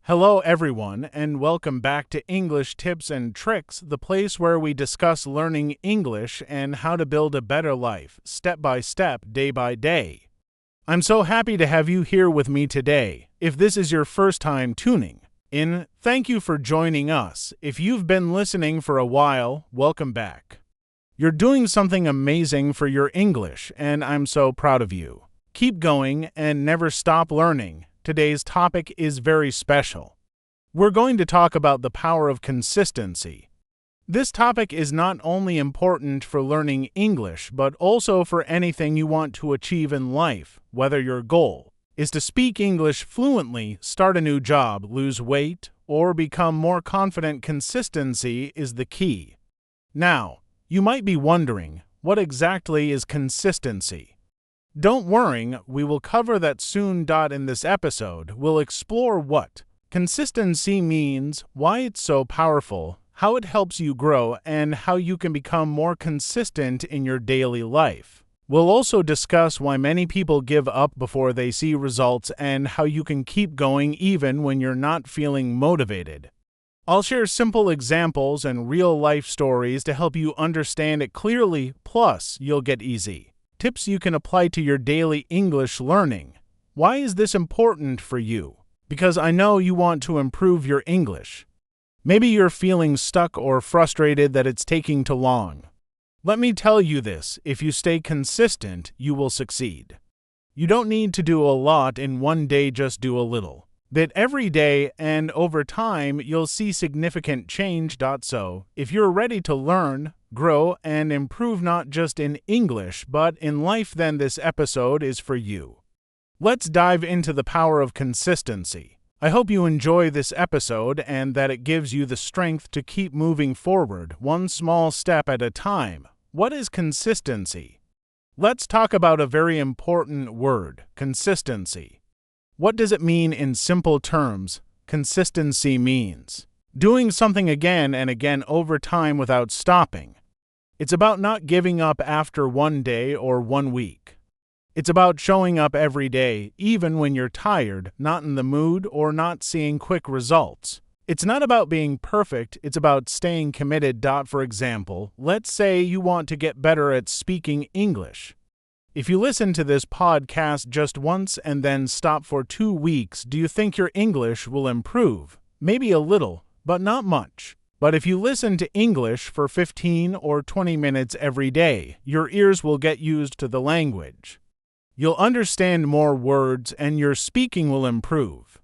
Hello, everyone, and welcome back to English Tips and Tricks, the place where we discuss learning English and how to build a better life, step by step, day by day. I'm so happy to have you here with me today. If this is your first time tuning in, thank you for joining us. If you've been listening for a while, welcome back. You're doing something amazing for your English, and I'm so proud of you. Keep going and never stop learning. Today's topic is very special. We're going to talk about the power of consistency. This topic is not only important for learning English, but also for anything you want to achieve in life, whether your goal is to speak English fluently, start a new job, lose weight, or become more confident. Consistency is the key. Now, you might be wondering, what exactly is consistency? Don't worry, we will cover that soon. In this episode, we'll explore what consistency means, why it's so powerful, how it helps you grow, and how you can become more consistent in your daily life. We'll also discuss why many people give up before they see results and how you can keep going even when you're not feeling motivated. I'll share simple examples and real-life stories to help you understand it clearly, plus you'll get easy tips you can apply to your daily English learning. Why is this important for you? Because I know you want to improve your English. Maybe you're feeling stuck or frustrated that it's taking too long. Let me tell you this, if you stay consistent, you will succeed. You don't need to do a lot in one day, just do a little bit every day, and over time, you'll see significant change. So, if you're ready to learn, grow, and improve not just in English, but in life, then this episode is for you. Let's dive into the power of consistency. I hope you enjoy this episode and that it gives you the strength to keep moving forward, one small step at a time. What is consistency? Let's talk about a very important word, consistency. What does it mean in simple terms? Consistency means doing something again and again over time without stopping. It's about not giving up after one day or 1 week. It's about showing up every day, even when you're tired, not in the mood, or not seeing quick results. It's not about being perfect, it's about staying committed. For example, let's say you want to get better at speaking English. If you listen to this podcast just once and then stop for 2 weeks, do you think your English will improve? Maybe a little, but not much. But if you listen to English for 15 or 20 minutes every day, your ears will get used to the language. You'll understand more words and your speaking will improve.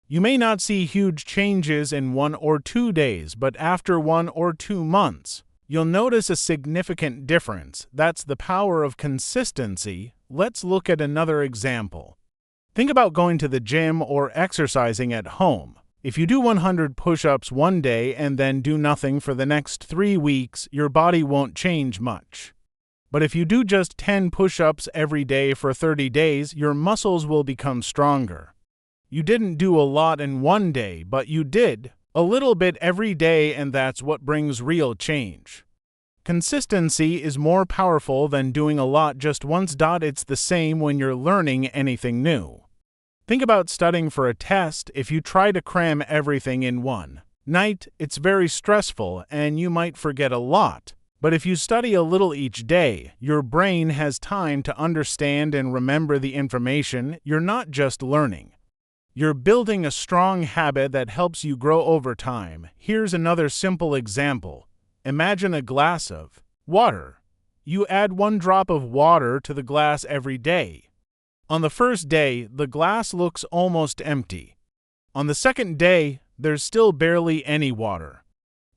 You may not see huge changes in 1 or 2 days, but after 1 or 2 months, you'll notice a significant difference. That's the power of consistency. Let's look at another example. Think about going to the gym or exercising at home. If you do 100 push-ups one day and then do nothing for the next 3 weeks, your body won't change much. But if you do just 10 push-ups every day for 30 days, your muscles will become stronger. You didn't do a lot in one day, but you did a little bit every day, and that's what brings real change. Consistency is more powerful than doing a lot just once. It's the same when you're learning anything new. Think about studying for a test. If you try to cram everything in one night, it's very stressful and you might forget a lot. But if you study a little each day, your brain has time to understand and remember the information. You're not just learning. You're building a strong habit that helps you grow over time. Here's another simple example. Imagine a glass of water. You add 1 drop of water to the glass every day. On the first day, the glass looks almost empty. On the second day, there's still barely any water.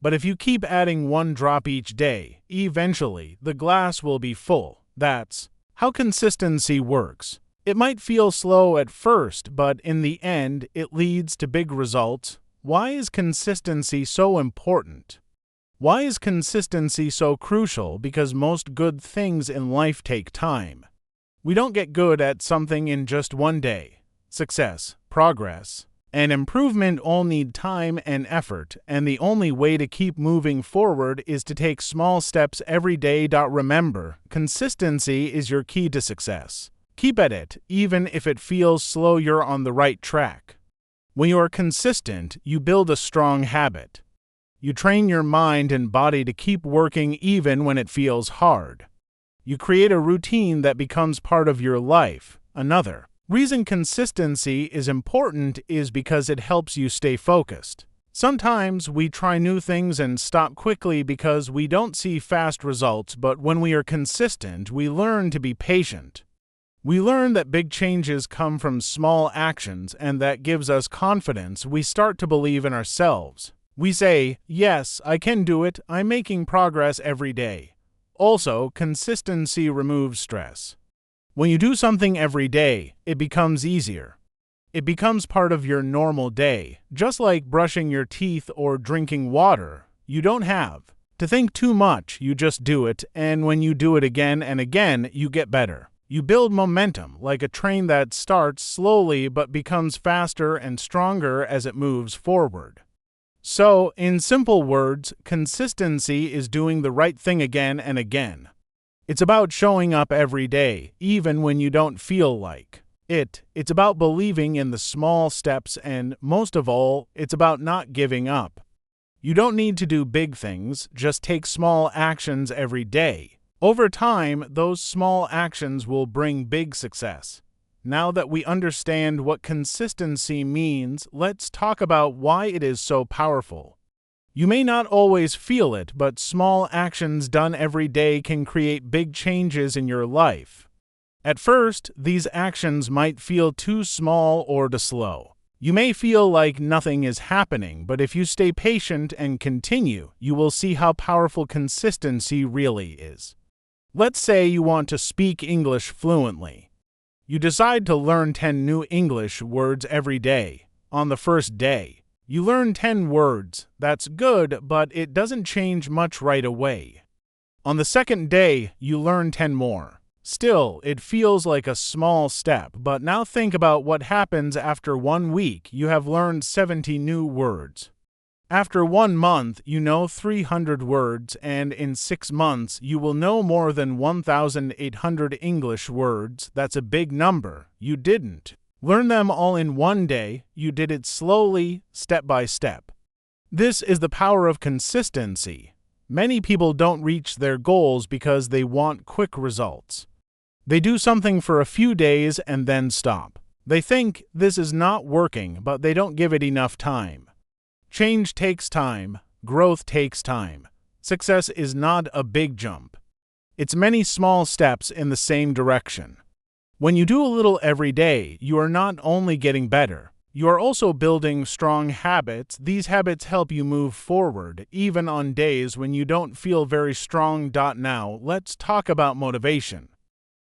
But if you keep adding 1 drop each day, eventually the glass will be full. That's how consistency works. It might feel slow at first, but in the end, it leads to big results. Why is consistency so important? Why is consistency so crucial? Because most good things in life take time. We don't get good at something in just one day. Success, progress, and improvement all need time and effort, and the only way to keep moving forward is to take small steps every day. Remember, consistency is your key to success. Keep at it, even if it feels slow. You're on the right track. When you are consistent, you build a strong habit. You train your mind and body to keep working even when it feels hard. You create a routine that becomes part of your life. Another reason consistency is important is because it helps you stay focused. Sometimes we try new things and stop quickly because we don't see fast results, but when we are consistent, we learn to be patient. We learn that big changes come from small actions, and that gives us confidence. We start to believe in ourselves. We say, "Yes, I can do it. I'm making progress every day." Also, consistency removes stress. When you do something every day, it becomes easier. It becomes part of your normal day, just like brushing your teeth or drinking water. You don't have to think too much, you just do it, and when you do it again and again, you get better. You build momentum, like a train that starts slowly but becomes faster and stronger as it moves forward. So, in simple words, consistency is doing the right thing again and again. It's about showing up every day, even when you don't feel like it. It's about believing in the small steps, and most of all, it's about not giving up. You don't need to do big things, just take small actions every day. Over time, those small actions will bring big success. Now that we understand what consistency means, let's talk about why it is so powerful. You may not always feel it, but small actions done every day can create big changes in your life. At first, these actions might feel too small or too slow. You may feel like nothing is happening, but if you stay patient and continue, you will see how powerful consistency really is. Let's say you want to speak English fluently. You decide to learn 10 new English words every day. On the first day, you learn 10 words. That's good, but it doesn't change much right away. On the second day, you learn 10 more. Still, it feels like a small step, but now think about what happens after 1 week. You have learned 70 new words. After 1 month, you know 300 words, and in 6 months, you will know more than 1,800 English words. That's a big number. You didn't learn them all in 1 day. You did it slowly, step by step. This is the power of consistency. Many people don't reach their goals because they want quick results. They do something for a few days and then stop. They think this is not working, but they don't give it enough time. Change takes time. Growth takes time. Success is not a big jump. It's many small steps in the same direction. When you do a little every day, you are not only getting better, you are also building strong habits. These habits help you move forward, even on days when you don't feel very strong. Now, let's talk about motivation.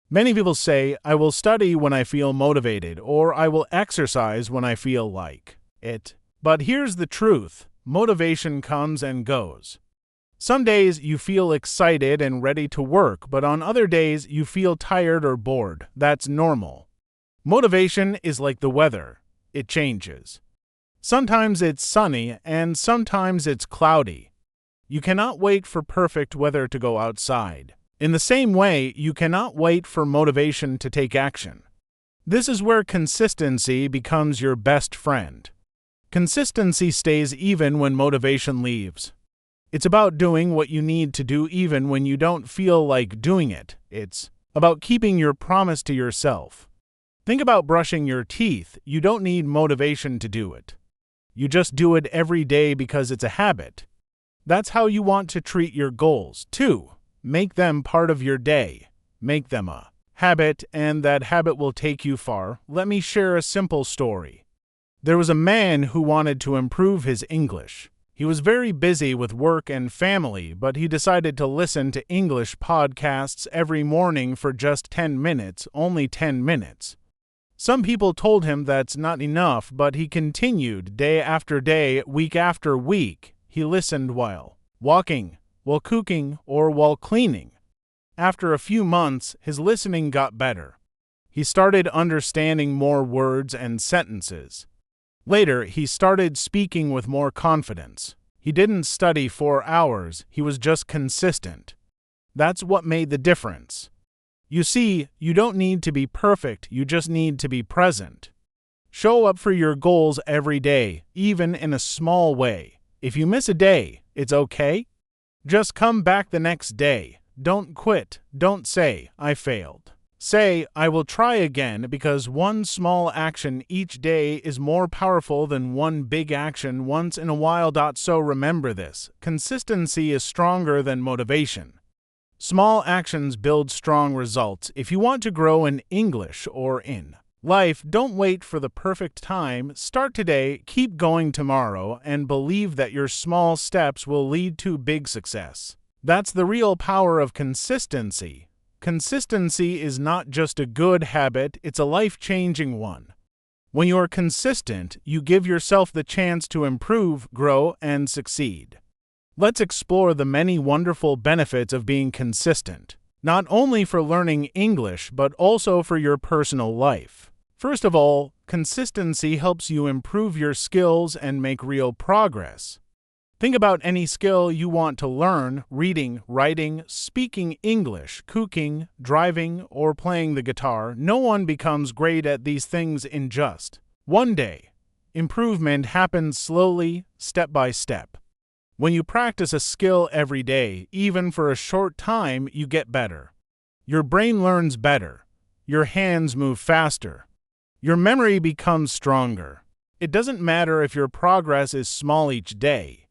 Many people say, "I will study when I feel motivated," or "I will exercise when I feel like it." But here's the truth. Motivation comes and goes. Some days you feel excited and ready to work, but on other days you feel tired or bored. That's normal. Motivation is like the weather. It changes. Sometimes it's sunny and sometimes it's cloudy. You cannot wait for perfect weather to go outside. In the same way, you cannot wait for motivation to take action. This is where consistency becomes your best friend. Consistency stays even when motivation leaves. It's about doing what you need to do even when you don't feel like doing it. It's about keeping your promise to yourself. Think about brushing your teeth. You don't need motivation to do it. You just do it every day because it's a habit. That's how you want to treat your goals, too. Make them part of your day. Make them a habit, and that habit will take you far. Let me share a simple story. There was a man who wanted to improve his English. He was very busy with work and family, but he decided to listen to English podcasts every morning for just 10 minutes, only 10 minutes. Some people told him that's not enough, but he continued day after day, week after week. He listened while walking, while cooking, or while cleaning. After a few months, his listening got better. He started understanding more words and sentences. Later, he started speaking with more confidence. He didn't study 4 hours, he was just consistent. That's what made the difference. You see, you don't need to be perfect, you just need to be present. Show up for your goals every day, even in a small way. If you miss a day, it's okay. Just come back the next day. Don't quit. Don't say, I failed. Say, I will try again, because one small action each day is more powerful than one big action once in a while. So remember this: consistency is stronger than motivation. Small actions build strong results. If you want to grow in English or in life, don't wait for the perfect time. Start today, keep going tomorrow, and believe that your small steps will lead to big success. That's the real power of consistency. Consistency is not just a good habit, it's a life-changing one. When you're consistent, you give yourself the chance to improve, grow, and succeed. Let's explore the many wonderful benefits of being consistent, not only for learning English, but also for your personal life. First of all, consistency helps you improve your skills and make real progress. Think about any skill you want to learn: reading, writing, speaking English, cooking, driving, or playing the guitar. No one becomes great at these things in just one day. Improvement happens slowly, step by step. When you practice a skill every day, even for a short time, you get better. Your brain learns better. Your hands move faster. Your memory becomes stronger. It doesn't matter if your progress is small each day.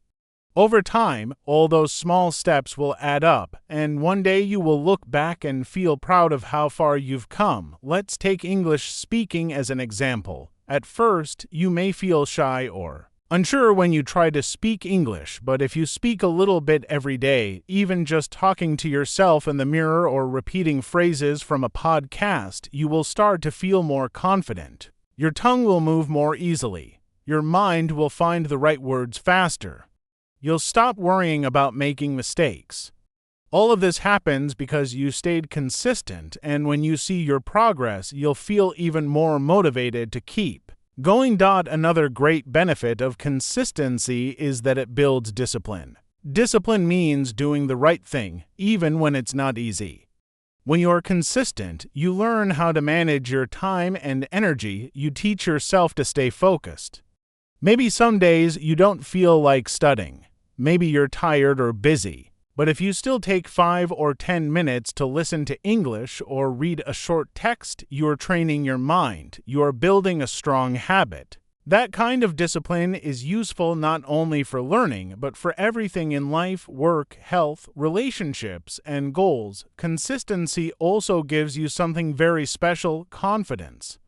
Over time, all those small steps will add up, and one day you will look back and feel proud of how far you've come. Let's take English speaking as an example. At first, you may feel shy or unsure when you try to speak English, but if you speak a little bit every day, even just talking to yourself in the mirror or repeating phrases from a podcast, you will start to feel more confident. Your tongue will move more easily. Your mind will find the right words faster. You'll stop worrying about making mistakes. All of this happens because you stayed consistent, and when you see your progress, you'll feel even more motivated to keep going. Another great benefit of consistency is that it builds discipline. Discipline means doing the right thing, even when it's not easy. When you're consistent, you learn how to manage your time and energy. You teach yourself to stay focused. Maybe some days you don't feel like studying. Maybe you're tired or busy. But if you still take 5 or 10 minutes to listen to English or read a short text, you're training your mind. You're building a strong habit. That kind of discipline is useful not only for learning, but for everything in life: work, health, relationships, and goals. Consistency also gives you something very special: confidence.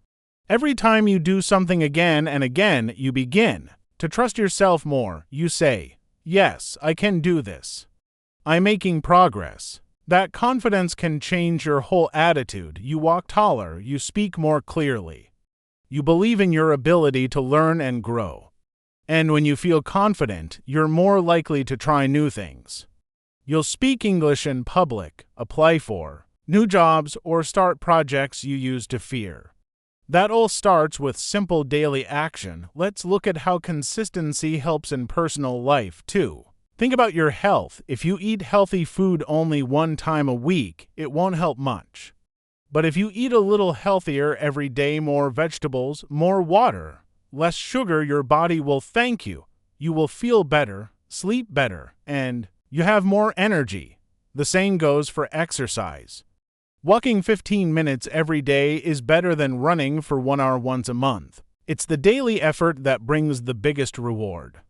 Every time you do something again and again, you begin to trust yourself more. You say, yes, I can do this. I'm making progress. That confidence can change your whole attitude. You walk taller, you speak more clearly. You believe in your ability to learn and grow. And when you feel confident, you're more likely to try new things. You'll speak English in public, apply for new jobs, or start projects you used to fear. That all starts with simple daily action. Let's look at how consistency helps in personal life, too. Think about your health. If you eat healthy food only one time a week, it won't help much. But if you eat a little healthier every day, more vegetables, more water, less sugar, your body will thank you. You will feel better, sleep better, and you have more energy. The same goes for exercise. Walking 15 minutes every day is better than running for 1 hour once a month. It's the daily effort that brings the biggest reward.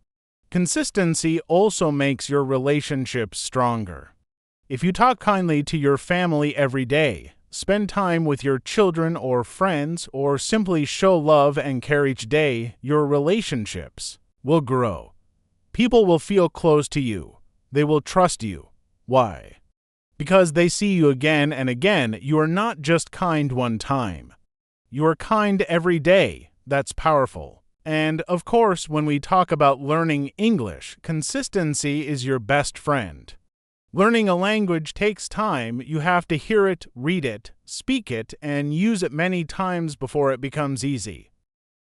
Consistency also makes your relationships stronger. If you talk kindly to your family every day, spend time with your children or friends, or simply show love and care each day, your relationships will grow. People will feel close to you. They will trust you. Why? Because they see you again and again. You are not just kind one time. You are kind every day. That's powerful. And, of course, when we talk about learning English, consistency is your best friend. Learning a language takes time. You have to hear it, read it, speak it, and use it many times before it becomes easy.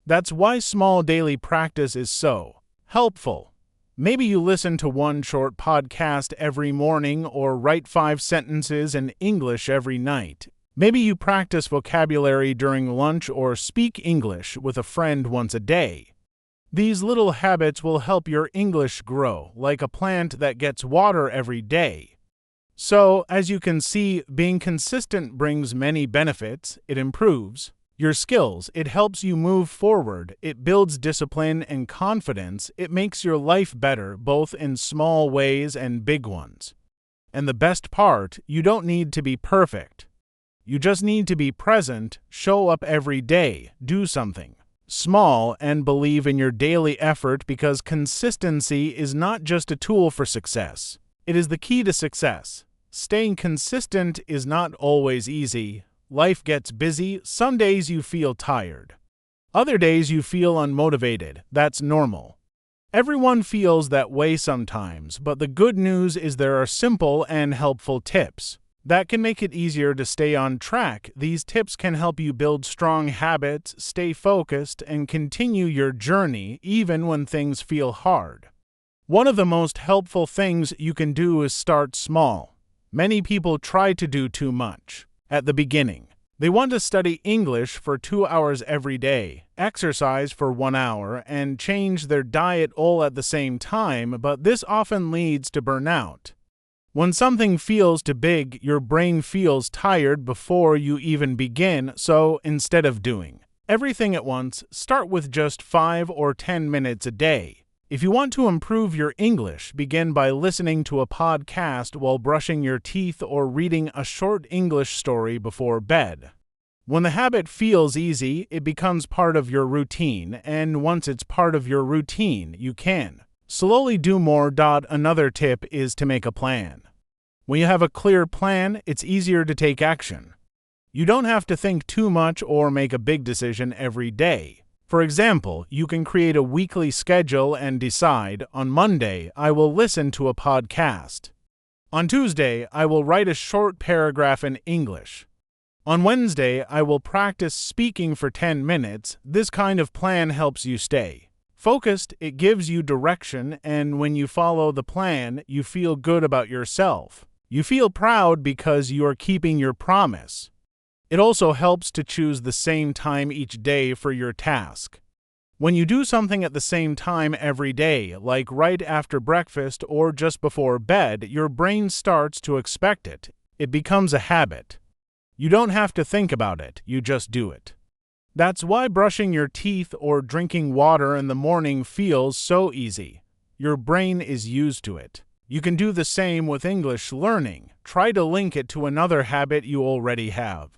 That's why small daily practice is so helpful. Maybe you listen to one short podcast every morning or write 5 sentences in English every night. Maybe you practice vocabulary during lunch or speak English with a friend once a day. These little habits will help your English grow, like a plant that gets water every day. So, as you can see, being consistent brings many benefits. It improves your skills, it helps you move forward, it builds discipline and confidence, it makes your life better, both in small ways and big ones. And the best part, you don't need to be perfect. You just need to be present, show up every day, do something small, and believe in your daily effort, because consistency is not just a tool for success. It is the key to success. Staying consistent is not always easy. Life gets busy. Some days you feel tired. Other days you feel unmotivated. That's normal. Everyone feels that way sometimes, but the good news is there are simple and helpful tips that can make it easier to stay on track. These tips can help you build strong habits, stay focused, and continue your journey even when things feel hard. One of the most helpful things you can do is start small. Many people try to do too much at the beginning. They want to study English for 2 hours every day, exercise for 1 hour, and change their diet all at the same time, but this often leads to burnout. When something feels too big, your brain feels tired before you even begin, so instead of doing everything at once, start with just 5 or 10 minutes a day. If you want to improve your English, begin by listening to a podcast while brushing your teeth or reading a short English story before bed. When the habit feels easy, it becomes part of your routine, and once it's part of your routine, you can slowly do more. Another tip is to make a plan. When you have a clear plan, it's easier to take action. You don't have to think too much or make a big decision every day. For example, you can create a weekly schedule and decide, on Monday, I will listen to a podcast. On Tuesday, I will write a short paragraph in English. On Wednesday, I will practice speaking for 10 minutes. This kind of plan helps you stay focused, it gives you direction, and when you follow the plan, you feel good about yourself. You feel proud because you are keeping your promise. It also helps to choose the same time each day for your task. When you do something at the same time every day, like right after breakfast or just before bed, your brain starts to expect it. It becomes a habit. You don't have to think about it, you just do it. That's why brushing your teeth or drinking water in the morning feels so easy. Your brain is used to it. You can do the same with English learning. Try to link it to another habit you already have.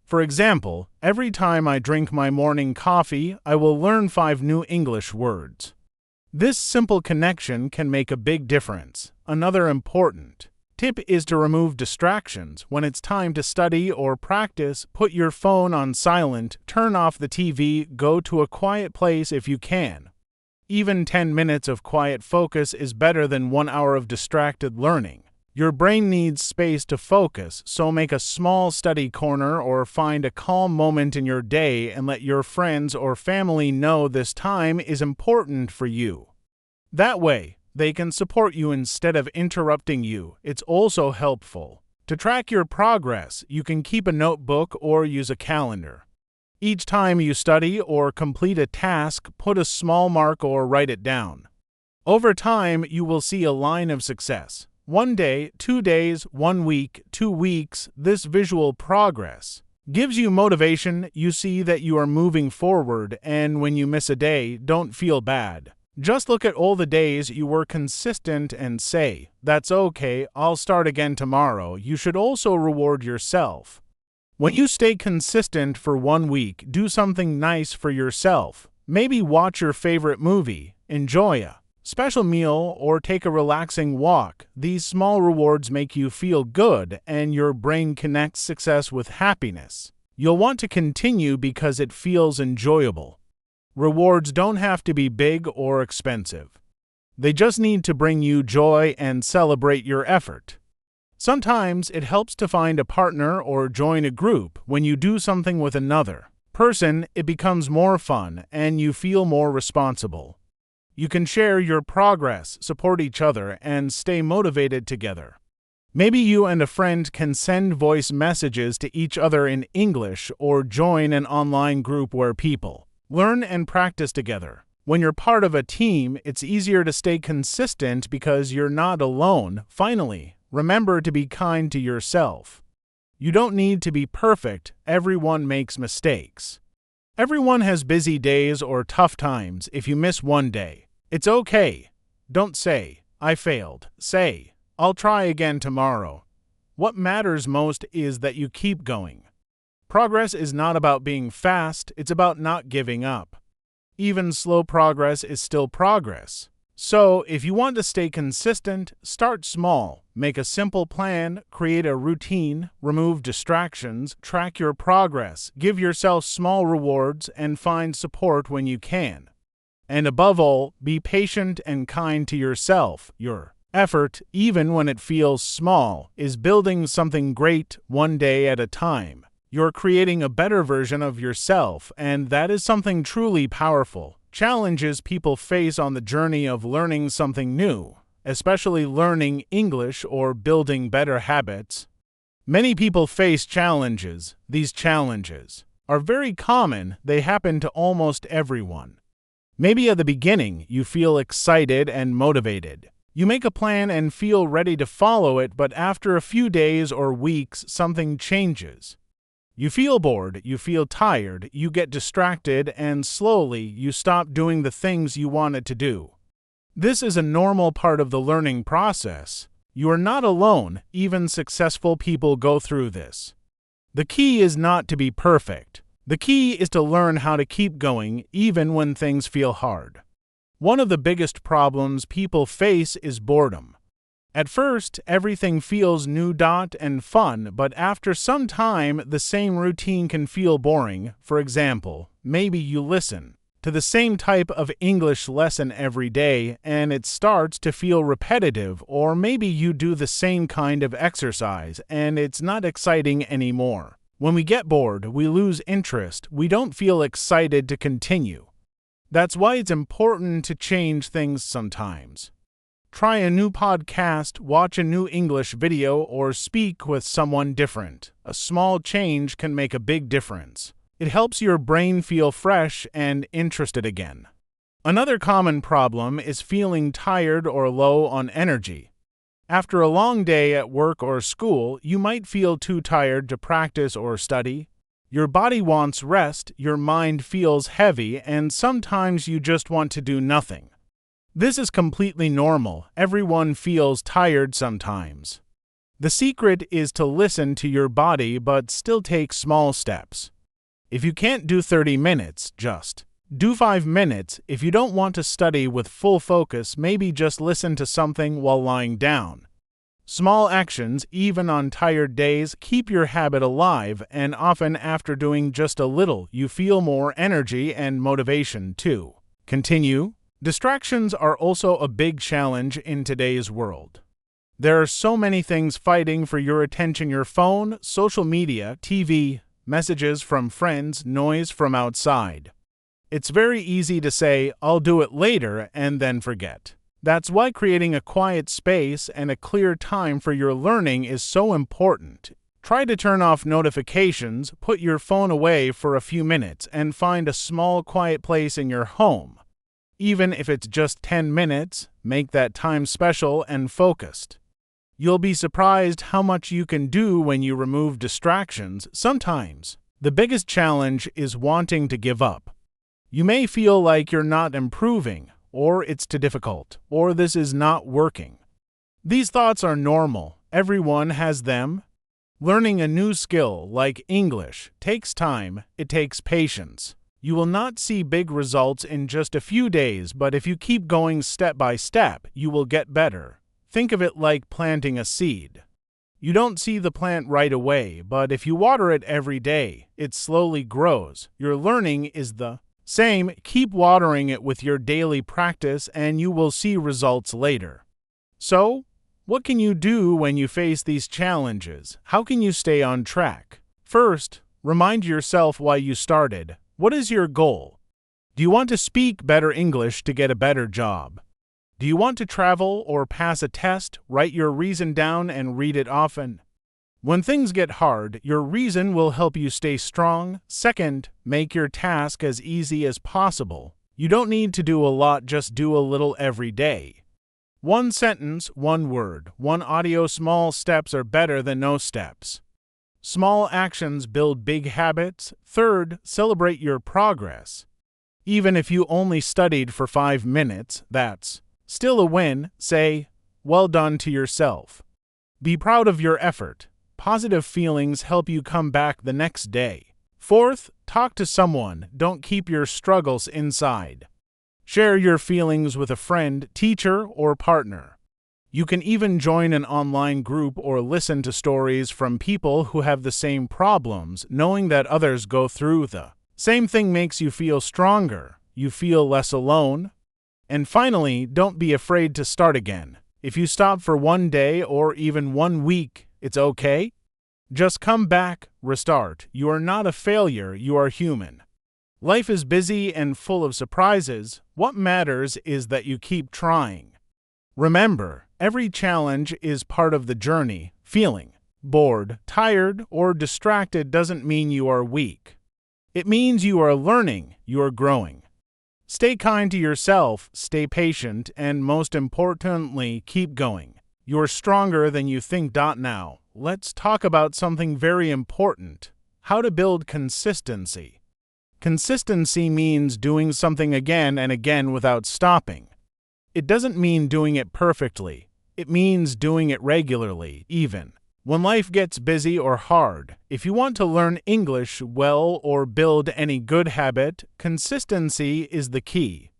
For example, every time I drink my morning coffee, I will learn 5 new English words. This simple connection can make a big difference. Another important tip is to remove distractions. When it's time to study or practice, put your phone on silent, turn off the TV, go to a quiet place if you can. Even 10 minutes of quiet focus is better than 1 hour of distracted learning. Your brain needs space to focus, so make a small study corner or find a calm moment in your day and let your friends or family know this time is important for you. That way, they can support you instead of interrupting you. It's also helpful to track your progress. You can keep a notebook or use a calendar. Each time you study or complete a task, put a small mark or write it down. Over time, you will see a line of success. 1 day, 2 days, 1 week, 2 weeks. This visual progress gives you motivation. You see that you are moving forward, and when you miss a day, don't feel bad. Just look at all the days you were consistent and say, "That's okay, I'll start again tomorrow." You should also reward yourself. When you stay consistent for 1 week, do something nice for yourself. Maybe watch your favorite movie, enjoy a special meal, or take a relaxing walk. These small rewards make you feel good, and your brain connects success with happiness. You'll want to continue because it feels enjoyable. Rewards don't have to be big or expensive. They just need to bring you joy and celebrate your effort. Sometimes it helps to find a partner or join a group. When you do something with another person, it becomes more fun and you feel more responsible. You can share your progress, support each other, and stay motivated together. Maybe you and a friend can send voice messages to each other in English or join an online group where people learn and practice together. When you're part of a team, it's easier to stay consistent because you're not alone. Finally, remember to be kind to yourself. You don't need to be perfect. Everyone makes mistakes. Everyone has busy days or tough times. If you miss one day, it's okay. Don't say, "I failed." Say, "I'll try again tomorrow." What matters most is that you keep going. Progress is not about being fast, it's about not giving up. Even slow progress is still progress. So, if you want to stay consistent, start small. Make a simple plan, create a routine, remove distractions, track your progress, give yourself small rewards, and find support when you can. And above all, be patient and kind to yourself. Your effort, even when it feels small, is building something great one day at a time. You're creating a better version of yourself, and that is something truly powerful. Challenges people face on the journey of learning something new, especially learning English or building better habits. Many people face challenges. These challenges are very common. They happen to almost everyone. Maybe at the beginning, you feel excited and motivated. You make a plan and feel ready to follow it, but after a few days or weeks, something changes. You feel bored, you feel tired, you get distracted, and slowly you stop doing the things you wanted to do. This is a normal part of the learning process. You are not alone. Even successful people go through this. The key is not to be perfect. The key is to learn how to keep going even when things feel hard. One of the biggest problems people face is boredom. At first, everything feels new and fun, but after some time, the same routine can feel boring. For example, maybe you listen to the same type of English lesson every day and it starts to feel repetitive, or maybe you do the same kind of exercise and it's not exciting anymore. When we get bored, we lose interest. We don't feel excited to continue. That's why it's important to change things sometimes. Try a new podcast, watch a new English video, or speak with someone different. A small change can make a big difference. It helps your brain feel fresh and interested again. Another common problem is feeling tired or low on energy. After a long day at work or school, you might feel too tired to practice or study. Your body wants rest, your mind feels heavy, and sometimes you just want to do nothing. This is completely normal. Everyone feels tired sometimes. The secret is to listen to your body but still take small steps. If you can't do 30 minutes, just do 5 minutes. If you don't want to study with full focus, maybe just listen to something while lying down. Small actions, even on tired days, keep your habit alive, and often after doing just a little, you feel more energy and motivation too. Continue. Distractions are also a big challenge in today's world. There are so many things fighting for your attention: your phone, social media, TV, messages from friends, noise from outside. It's very easy to say, "I'll do it later," and then forget. That's why creating a quiet space and a clear time for your learning is so important. Try to turn off notifications, put your phone away for a few minutes, and find a small quiet place in your home. Even if it's just 10 minutes, make that time special and focused. You'll be surprised how much you can do when you remove distractions. Sometimes, the biggest challenge is wanting to give up. You may feel like you're not improving, or it's too difficult, or this is not working. These thoughts are normal. Everyone has them. Learning a new skill like English takes time. It takes patience. You will not see big results in just a few days, but if you keep going step by step, you will get better. Think of it like planting a seed. You don't see the plant right away, but if you water it every day, it slowly grows. Your learning is the same. Keep watering it with your daily practice and you will see results later. So, what can you do when you face these challenges? How can you stay on track? First, remind yourself why you started. What is your goal? Do you want to speak better English to get a better job? Do you want to travel or pass a test? Write your reason down and read it often. When things get hard, your reason will help you stay strong. Second, make your task as easy as possible. You don't need to do a lot, just do a little every day. One sentence, one word, one audio. Small steps are better than no steps. Small actions build big habits. Third, celebrate your progress. Even if you only studied for 5 minutes, that's still a win. Say, well done to yourself. Be proud of your effort. Positive feelings help you come back the next day. Fourth, talk to someone. Don't keep your struggles inside. Share your feelings with a friend, teacher, or partner. You can even join an online group or listen to stories from people who have the same problems. Knowing that others go through the same thing makes you feel stronger. You feel less alone. And finally, don't be afraid to start again. If you stop for 1 day or even 1 week, it's okay. Just come back, restart. You are not a failure, you are human. Life is busy and full of surprises. What matters is that you keep trying. Remember, every challenge is part of the journey. Feeling bored, tired, or distracted doesn't mean you are weak. It means you are learning, you are growing. Stay kind to yourself, stay patient, and most importantly, keep going. You're stronger than you think. Now, let's talk about something very important: how to build consistency. Consistency means doing something again and again without stopping. It doesn't mean doing it perfectly. It means doing it regularly, even when life gets busy or hard. If you want to learn English well or build any good habit, consistency is the key.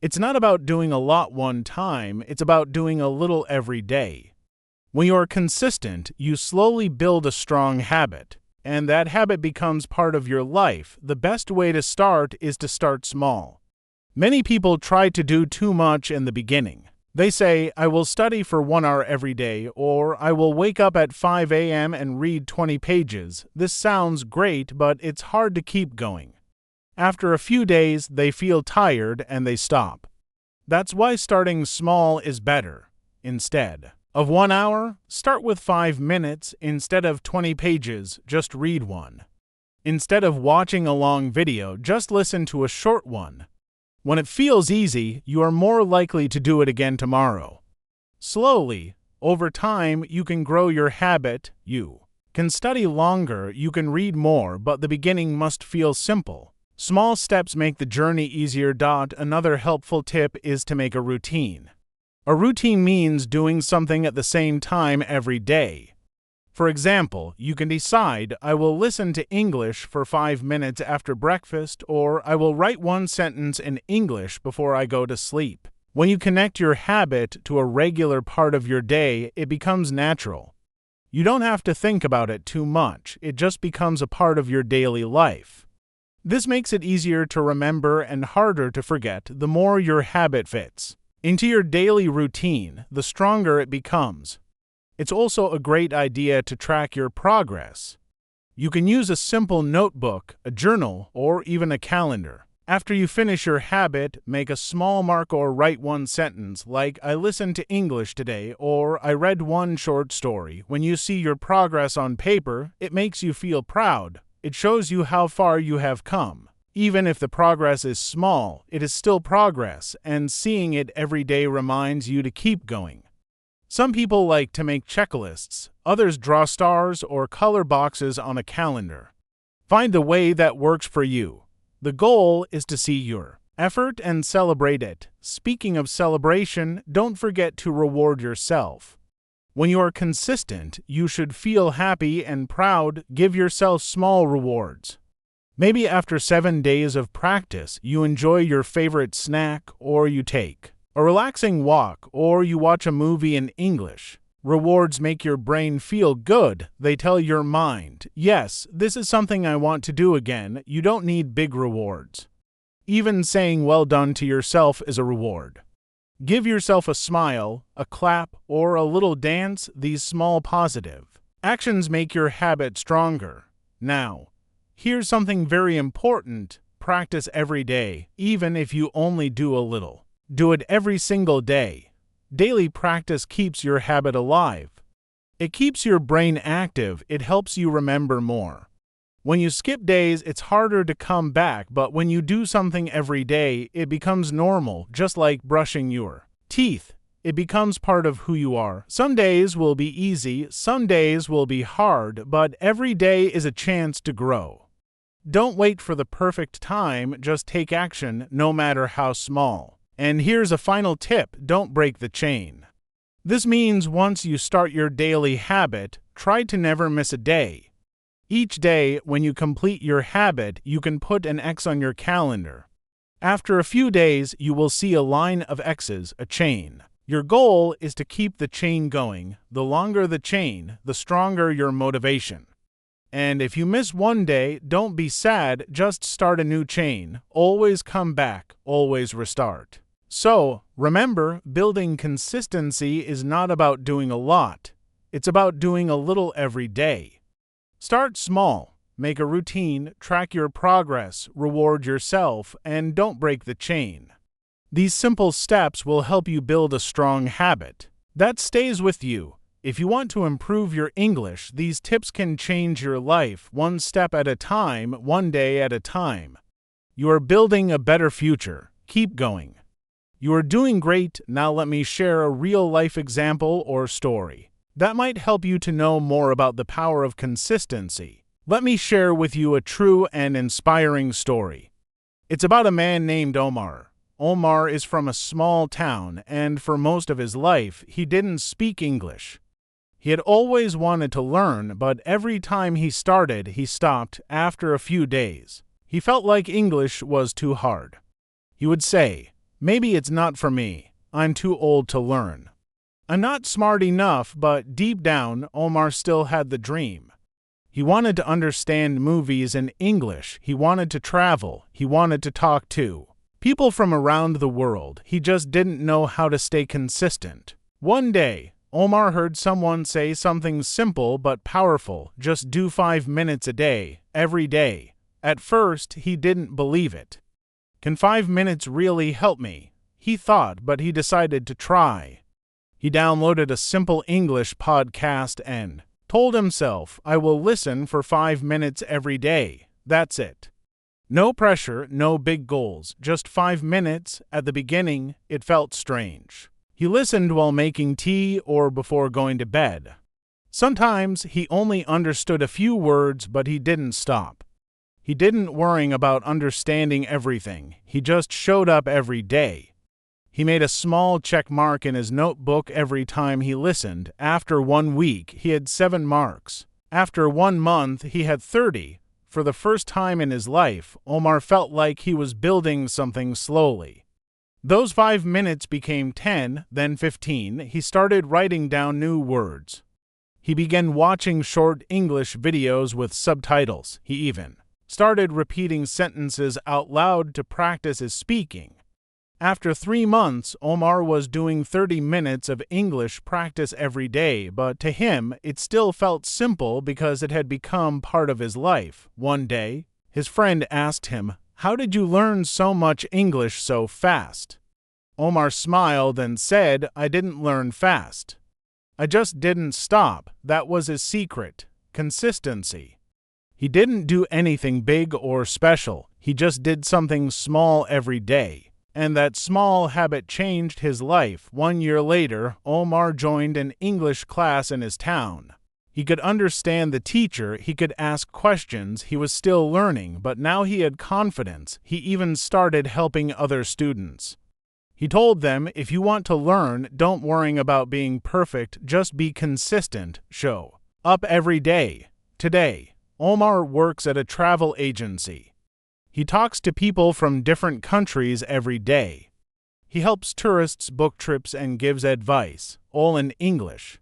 It's not about doing a lot one time, it's about doing a little every day. When you are consistent, you slowly build a strong habit, and that habit becomes part of your life. The best way to start is to start small. Many people try to do too much in the beginning. They say, I will study for 1 hour every day, or I will wake up at 5 a.m. and read 20 pages. This sounds great, but it's hard to keep going. After a few days, they feel tired and they stop. That's why starting small is better. Instead of 1 hour, start with 5 minutes. Instead of 20 pages, just read one. Instead of watching a long video, just listen to a short one. When it feels easy, you are more likely to do it again tomorrow. Slowly, over time, you can grow your habit. You can study longer, you can read more, but the beginning must feel simple. Small steps make the journey easier. Another helpful tip is to make a routine. A routine means doing something at the same time every day. For example, you can decide, I will listen to English for 5 minutes after breakfast, or I will write 1 sentence in English before I go to sleep. When you connect your habit to a regular part of your day, it becomes natural. You don't have to think about it too much, it just becomes a part of your daily life. This makes it easier to remember and harder to forget. The more your habit fits into your daily routine, the stronger it becomes. It's also a great idea to track your progress. You can use a simple notebook, a journal, or even a calendar. After you finish your habit, make a small mark or write 1 sentence like, I listened to English today, or I read 1 short story. When you see your progress on paper, it makes you feel proud. It shows you how far you have come. Even if the progress is small, it is still progress, and seeing it every day reminds you to keep going. Some people like to make checklists, others draw stars or color boxes on a calendar. Find the way that works for you. The goal is to see your effort and celebrate it. Speaking of celebration, don't forget to reward yourself. When you are consistent, you should feel happy and proud. Give yourself small rewards. Maybe after 7 days of practice, you enjoy your favorite snack, or you take a relaxing walk, or you watch a movie in English. Rewards make your brain feel good. They tell your mind, yes, this is something I want to do again. You don't need big rewards. Even saying well done to yourself is a reward. Give yourself a smile, a clap, or a little dance. These small positive actions make your habit stronger. Now, here's something very important. Practice every day, even if you only do a little. Do it every single day. Daily practice keeps your habit alive. It keeps your brain active, it helps you remember more. When you skip days, it's harder to come back, but when you do something every day, it becomes normal, just like brushing your teeth. It becomes part of who you are. Some days will be easy, some days will be hard, but every day is a chance to grow. Don't wait for the perfect time, just take action, no matter how small. And here's a final tip: don't break the chain. This means once you start your daily habit, try to never miss a day. Each day, when you complete your habit, you can put an X on your calendar. After a few days, you will see a line of X's, a chain. Your goal is to keep the chain going. The longer the chain, the stronger your motivation. And if you miss one day, don't be sad, just start a new chain. Always come back, always restart. So, remember, building consistency is not about doing a lot. It's about doing a little every day. Start small, make a routine, track your progress, reward yourself, and don't break the chain. These simple steps will help you build a strong habit that stays with you. If you want to improve your English, these tips can change your life one step at a time, one day at a time. You are building a better future. Keep going. You are doing great. Now let me share a real-life example or story that might help you to know more about the power of consistency. Let me share with you a true and inspiring story. It's about a man named Omar. Omar is from a small town, and for most of his life, he didn't speak English. He had always wanted to learn, but every time he started, he stopped after a few days. He felt like English was too hard. He would say, "Maybe it's not for me. I'm too old to learn. I'm not smart enough," but deep down, Omar still had the dream. He wanted to understand movies in English. He wanted to travel. He wanted to talk to people from around the world. He just didn't know how to stay consistent. One day, Omar heard someone say something simple but powerful: just do 5 minutes a day, every day. At first, he didn't believe it. Can 5 minutes really help me? He thought, but he decided to try. He downloaded a simple English podcast and told himself, "I will listen for 5 minutes every day. That's it." No pressure, no big goals, just 5 minutes. At the beginning, it felt strange. He listened while making tea or before going to bed. Sometimes he only understood a few words, but he didn't stop. He didn't worry about understanding everything. He just showed up every day. He made a small check mark in his notebook every time he listened. After 1 week, he had 7 marks. After 1 month, he had 30. For the first time in his life, Omar felt like he was building something slowly. Those 5 minutes became 10, then 15. He started writing down new words. He began watching short English videos with subtitles. He even started repeating sentences out loud to practice his speaking. After 3 months, Omar was doing 30 minutes of English practice every day, but to him, it still felt simple because it had become part of his life. One day, his friend asked him, "How did you learn so much English so fast?" Omar smiled and said, "I didn't learn fast. I just didn't stop." That was his secret: consistency. He didn't do anything big or special. He just did something small every day. And that small habit changed his life. 1 year later, Omar joined an English class in his town. He could understand the teacher, he could ask questions, he was still learning, but now he had confidence. He even started helping other students. He told them, "If you want to learn, don't worry about being perfect, just be consistent, show up every day." Today, Omar works at a travel agency. He talks to people from different countries every day. He helps tourists book trips and gives advice, all in English.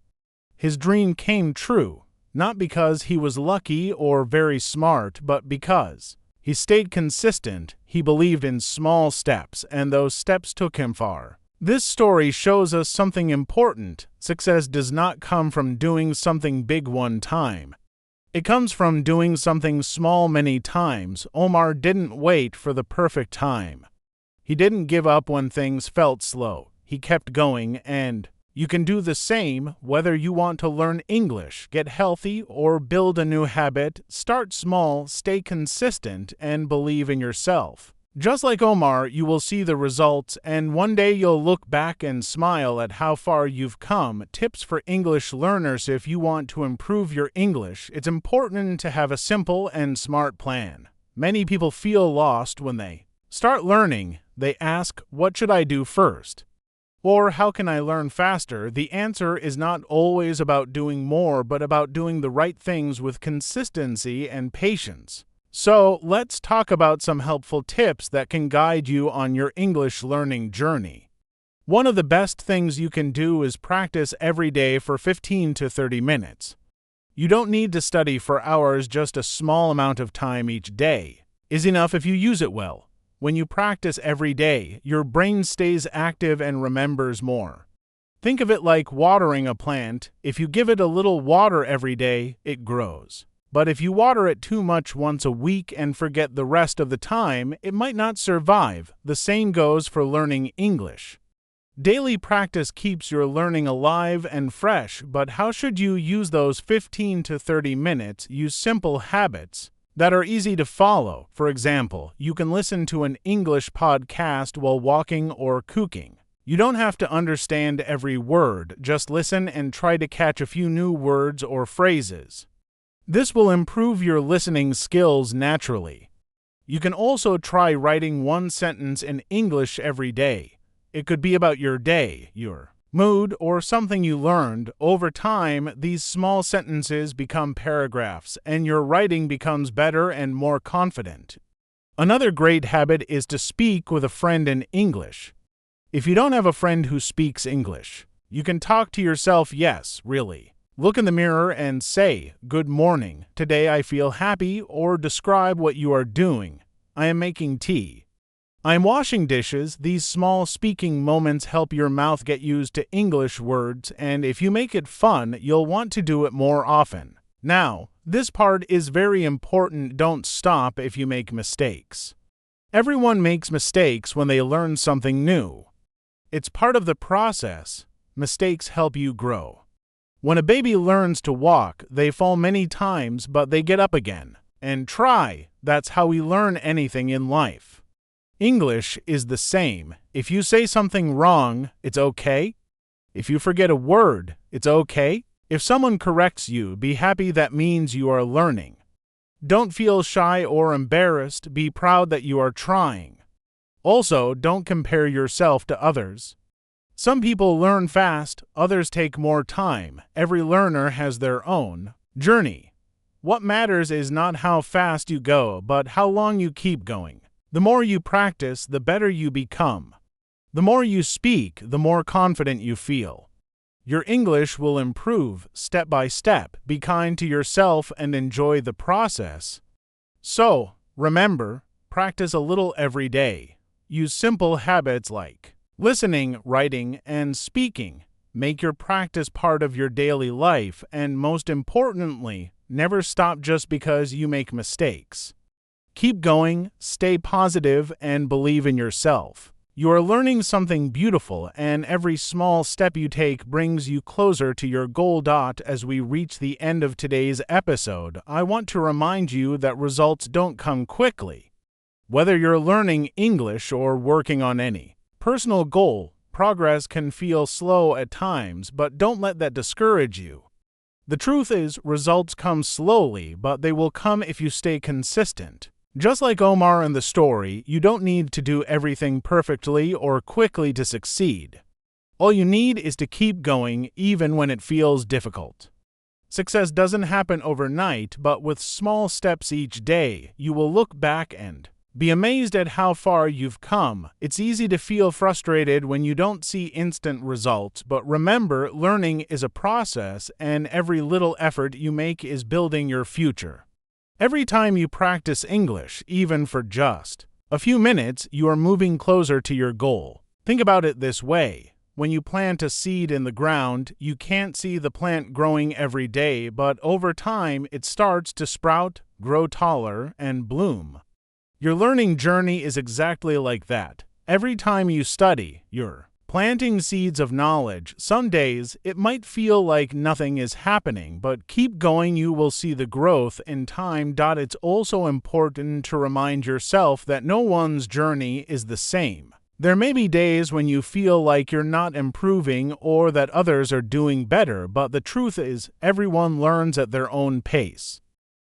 His dream came true, not because he was lucky or very smart, but because he stayed consistent. He believed in small steps, and those steps took him far. This story shows us something important. Success does not come from doing something big one time. It comes from doing something small many times. Omar didn't wait for the perfect time. He didn't give up when things felt slow. He kept going, and you can do the same whether you want to learn English, get healthy, or build a new habit. Start small, stay consistent, and believe in yourself. Just like Omar, you will see the results, and one day you'll look back and smile at how far you've come. Tips for English learners: if you want to improve your English, it's important to have a simple and smart plan. Many people feel lost when they start learning. They ask, "What should I do first?" Or, "How can I learn faster?" The answer is not always about doing more, but about doing the right things with consistency and patience. So, let's talk about some helpful tips that can guide you on your English learning journey. One of the best things you can do is practice every day for 15 to 30 minutes. You don't need to study for hours, just a small amount of time each day is enough if you use it well. When you practice every day, your brain stays active and remembers more. Think of it like watering a plant. If you give it a little water every day, it grows. But if you water it too much once a week and forget the rest of the time, it might not survive. The same goes for learning English. Daily practice keeps your learning alive and fresh, but how should you use those 15 to 30 minutes? Use simple habits that are easy to follow. For example, you can listen to an English podcast while walking or cooking. You don't have to understand every word, just listen and try to catch a few new words or phrases. This will improve your listening skills naturally. You can also try writing one sentence in English every day. It could be about your day, your mood, or something you learned. Over time, these small sentences become paragraphs, and your writing becomes better and more confident. Another great habit is to speak with a friend in English. If you don't have a friend who speaks English, you can talk to yourself. Yes, really. Look in the mirror and say, "Good morning. Today I feel happy," or describe what you are doing. "I am making tea. I am washing dishes." These small speaking moments help your mouth get used to English words, and if you make it fun, you'll want to do it more often. Now, this part is very important. Don't stop if you make mistakes. Everyone makes mistakes when they learn something new. It's part of the process. Mistakes help you grow. When a baby learns to walk, they fall many times, but they get up again and try. That's how we learn anything in life. English is the same. If you say something wrong, it's okay. If you forget a word, it's okay. If someone corrects you, be happy. That means you are learning. Don't feel shy or embarrassed. Be proud that you are trying. Also, don't compare yourself to others. Some people learn fast, others take more time. Every learner has their own journey. What matters is not how fast you go, but how long you keep going. The more you practice, the better you become. The more you speak, the more confident you feel. Your English will improve step by step. Be kind to yourself and enjoy the process. So, remember, practice a little every day. Use simple habits like listening, writing, and speaking. Make your practice part of your daily life, and most importantly, never stop just because you make mistakes. Keep going, stay positive, and believe in yourself. You are learning something beautiful, and every small step you take brings you closer to your goal. As we reach the end of today's episode, I want to remind you that results don't come quickly. Whether you're learning English or working on any personal goal, progress can feel slow at times, but don't let that discourage you. The truth is, results come slowly, but they will come if you stay consistent. Just like Omar in the story, you don't need to do everything perfectly or quickly to succeed. All you need is to keep going even when it feels difficult. Success doesn't happen overnight, but with small steps each day, you will look back and be amazed at how far you've come. It's easy to feel frustrated when you don't see instant results, but remember, learning is a process, and every little effort you make is building your future. Every time you practice English, even for just a few minutes, you are moving closer to your goal. Think about it this way. When you plant a seed in the ground, you can't see the plant growing every day, but over time it starts to sprout, grow taller, and bloom. Your learning journey is exactly like that. Every time you study, you're planting seeds of knowledge. Some days it might feel like nothing is happening, but keep going, you will see the growth in time. It's also important to remind yourself that no one's journey is the same. There may be days when you feel like you're not improving or that others are doing better, but the truth is everyone learns at their own pace.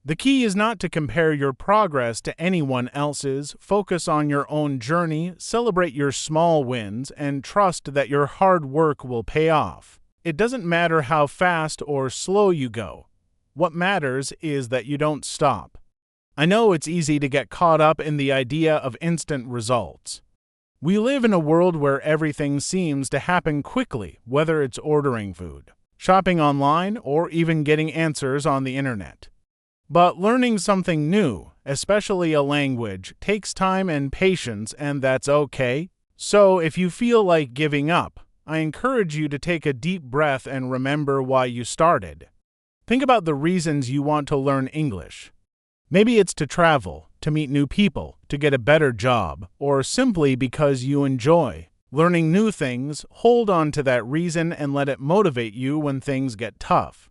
The key is not to compare your progress to anyone else's. Focus on your own journey, celebrate your small wins, and trust that your hard work will pay off. It doesn't matter how fast or slow you go. What matters is that you don't stop. I know it's easy to get caught up in the idea of instant results. We live in a world where everything seems to happen quickly, whether it's ordering food, shopping online, or even getting answers on the internet. But learning something new, especially a language, takes time and patience, and that's okay. So if you feel like giving up, I encourage you to take a deep breath and remember why you started. Think about the reasons you want to learn English. Maybe it's to travel, to meet new people, to get a better job, or simply because you enjoy learning new things. Hold on to that reason and let it motivate you when things get tough.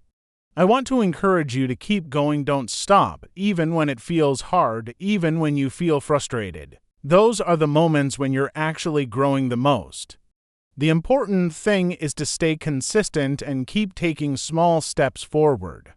I want to encourage you to keep going. Don't stop, even when it feels hard, even when you feel frustrated. Those are the moments when you're actually growing the most. The important thing is to stay consistent and keep taking small steps forward.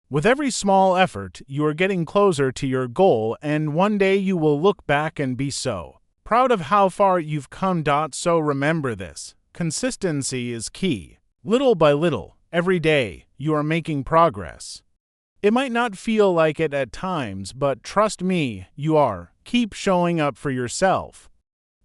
With every small effort, you are getting closer to your goal, and one day you will look back and be so proud of how far you've come. So remember this: consistency is key. Little by little, every day, you are making progress. It might not feel like it at times, but trust me, you are. Keep showing up for yourself.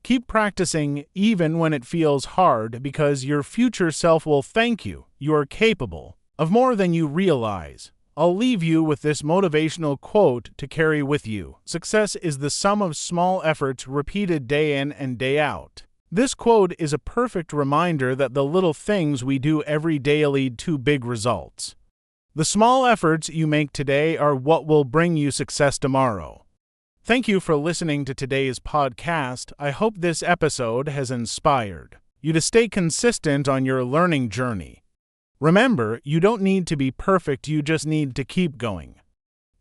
Keep practicing even when it feels hard, because your future self will thank you. You are capable of more than you realize. I'll leave you with this motivational quote to carry with you: success is the sum of small efforts repeated day in and day out. This quote is a perfect reminder that the little things we do every day lead to big results. The small efforts you make today are what will bring you success tomorrow. Thank you for listening to today's podcast. I hope this episode has inspired you to stay consistent on your learning journey. Remember, you don't need to be perfect, you just need to keep going.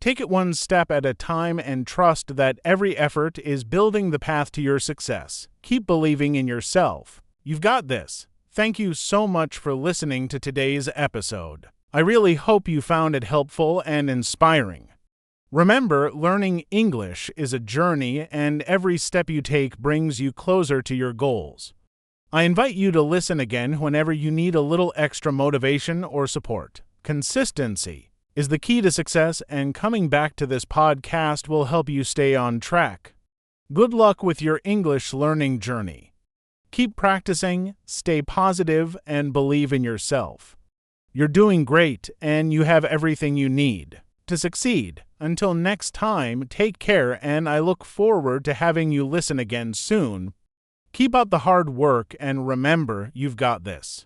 Take it one step at a time and trust that every effort is building the path to your success. Keep believing in yourself. You've got this. Thank you so much for listening to today's episode. I really hope you found it helpful and inspiring. Remember, learning English is a journey, and every step you take brings you closer to your goals. I invite you to listen again whenever you need a little extra motivation or support. Consistency is the key to success, and coming back to this podcast will help you stay on track. Good luck with your English learning journey. Keep practicing, stay positive, and believe in yourself. You're doing great, and you have everything you need to succeed. Until next time, take care, and I look forward to having you listen again soon. Keep up the hard work, and remember, you've got this.